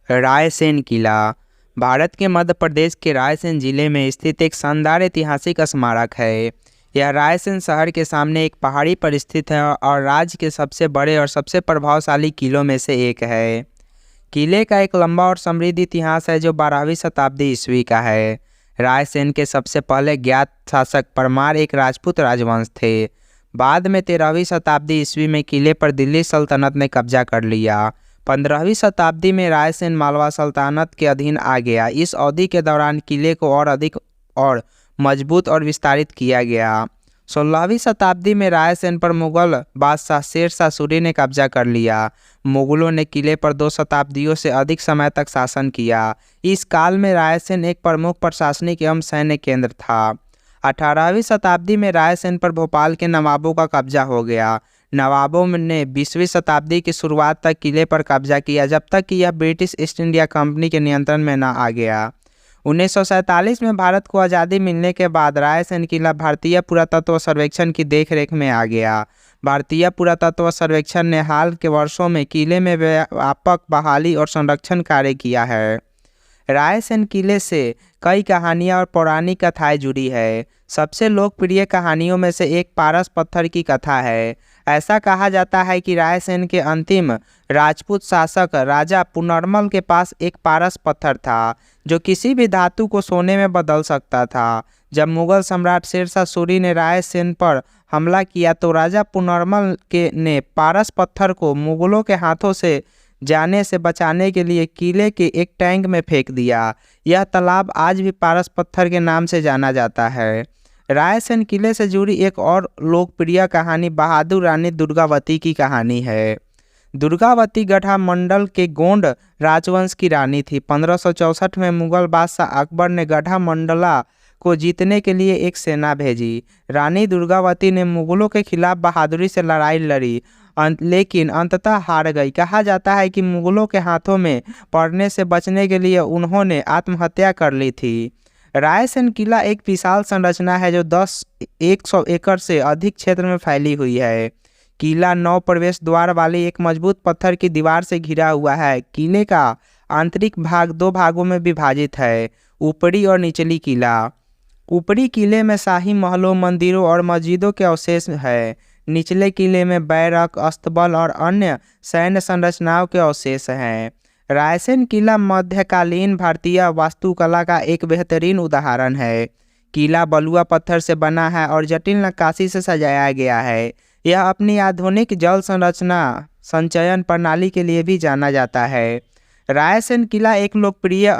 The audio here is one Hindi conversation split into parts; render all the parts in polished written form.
रायसेन किला भारत के मध्य प्रदेश के रायसेन जिले में स्थित एक शानदार ऐतिहासिक स्मारक है। यह रायसेन शहर के सामने एक पहाड़ी पर स्थित है और राज्य के सबसे बड़े और सबसे प्रभावशाली किलों में से एक है। किले का एक लंबा और समृद्ध इतिहास है जो 12वीं शताब्दी ईस्वी का है। रायसेन के सबसे पहले ज्ञात शासक परमार एक राजपूत राजवंश थे। बाद में 13वीं शताब्दी ईस्वी में किले पर दिल्ली सल्तनत ने कब्जा कर लिया। 15वीं शताब्दी में रायसेन मालवा सल्तनत के अधीन आ गया। इस अवधि के दौरान किले को और अधिक और मजबूत और विस्तारित किया गया। 16वीं शताब्दी में रायसेन पर मुगल बादशाह शेर शाह सूरी ने कब्जा कर लिया। मुगलों ने किले पर 2 शताब्दियों से अधिक समय तक शासन किया। इस काल में रायसेन एक प्रमुख प्रशासनिक एवं सैन्य केंद्र था। 18वीं शताब्दी में रायसेन पर भोपाल के नवाबों का कब्जा हो गया। नवाबों ने 20वीं शताब्दी की शुरुआत तक किले पर कब्जा किया, जब तक कि यह ब्रिटिश ईस्ट इंडिया कंपनी के नियंत्रण में न आ गया। 1947 में भारत को आज़ादी मिलने के बाद रायसेन किला भारतीय पुरातत्व सर्वेक्षण की देखरेख में आ गया। भारतीय पुरातत्व सर्वेक्षण ने हाल के वर्षों में किले में व्यापक बहाली और संरक्षण कार्य किया है। रायसेन किले से कई कहानियां और पौराणिक कथाएं जुड़ी है। सबसे लोकप्रिय कहानियों में से एक पारस पत्थर की कथा है। ऐसा कहा जाता है कि रायसेन के अंतिम राजपूत शासक राजा पुनर्मल के पास एक पारस पत्थर था जो किसी भी धातु को सोने में बदल सकता था। जब मुगल सम्राट शेर शाह सूरी ने रायसेन पर हमला किया तो राजा पुनर्मल ने पारस पत्थर को मुगलों के हाथों से जाने से बचाने के लिए किले के एक टैंक में फेंक दिया। यह तालाब आज भी पारस पत्थर के नाम से जाना जाता है। रायसेन किले से जुड़ी एक और लोकप्रिय कहानी बहादुर रानी दुर्गावती की कहानी है। दुर्गावती गढ़ा मंडल के गोंड राजवंश की रानी थी। 1564 में मुगल बादशाह अकबर ने गढ़ा मंडला को जीतने के लिए एक सेना भेजी। रानी दुर्गावती ने मुगलों के खिलाफ बहादुरी से लड़ाई लड़ी, लेकिन अंततः हार गई। कहा जाता है कि मुगलों के हाथों में पड़ने से बचने के लिए उन्होंने आत्महत्या कर ली थी। रायसेन किला एक विशाल संरचना है जो 100 एकड़ से अधिक क्षेत्र में फैली हुई है। किला 9 प्रवेश द्वार वाली एक मजबूत पत्थर की दीवार से घिरा हुआ है। किले का आंतरिक भाग 2 भागों में विभाजित है, ऊपरी और निचली किला। ऊपरी किले में शाही महलों, मंदिरों और मस्जिदों के अवशेष है। निचले किले में बैरक, अस्तबल और अन्य सैन्य संरचनाओं के अवशेष हैं। रायसेन किला मध्यकालीन भारतीय वास्तुकला का एक बेहतरीन उदाहरण है। किला बलुआ पत्थर से बना है और जटिल नक्काशी से सजाया गया है। यह अपनी आधुनिक जल संरचना संचयन प्रणाली के लिए भी जाना जाता है। रायसेन किला एक लोकप्रिय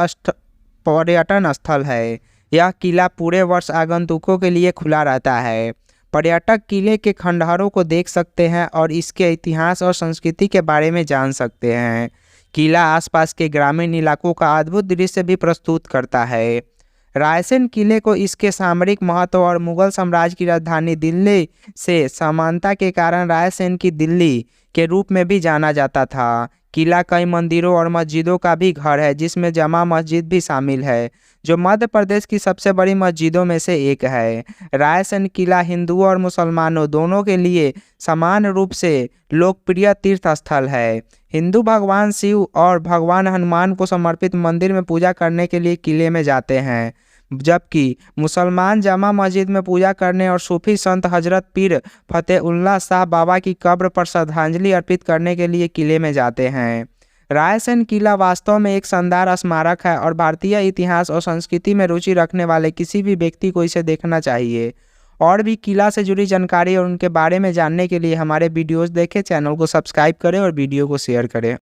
पर्यटन स्थल है। यह किला पूरे वर्ष आगंतुकों के लिए खुला रहता है। पर्यटक किले के खंडहरों को देख सकते हैं और इसके इतिहास और संस्कृति के बारे में जान सकते हैं। किला आसपास के ग्रामीण इलाकों का अद्भुत दृश्य भी प्रस्तुत करता है। रायसेन किले को इसके सामरिक महत्व और मुगल साम्राज्य की राजधानी दिल्ली से समानता के कारण रायसेन की दिल्ली के रूप में भी जाना जाता था। किला कई मंदिरों और मस्जिदों का भी घर है, जिसमें जमा मस्जिद भी शामिल है, जो मध्य प्रदेश की सबसे बड़ी मस्जिदों में से एक है। रायसेन किला हिंदुओं और मुसलमानों दोनों के लिए समान रूप से लोकप्रिय तीर्थ स्थल है। हिंदू भगवान शिव और भगवान हनुमान को समर्पित मंदिर में पूजा करने के लिए किले में जाते हैं, जबकि मुसलमान जामा मस्जिद में पूजा करने और सूफी संत हजरत पीर फतेहुल्लाह शाह बाबा की कब्र पर श्रद्धांजलि अर्पित करने के लिए किले में जाते हैं। रायसेन किला वास्तव में एक शानदार स्मारक है और भारतीय इतिहास और संस्कृति में रुचि रखने वाले किसी भी व्यक्ति को इसे देखना चाहिए। और भी किला से जुड़ी जानकारी और उनके बारे में जानने के लिए हमारे वीडियोस देखें, चैनल को सब्सक्राइब करें और वीडियो को शेयर करें।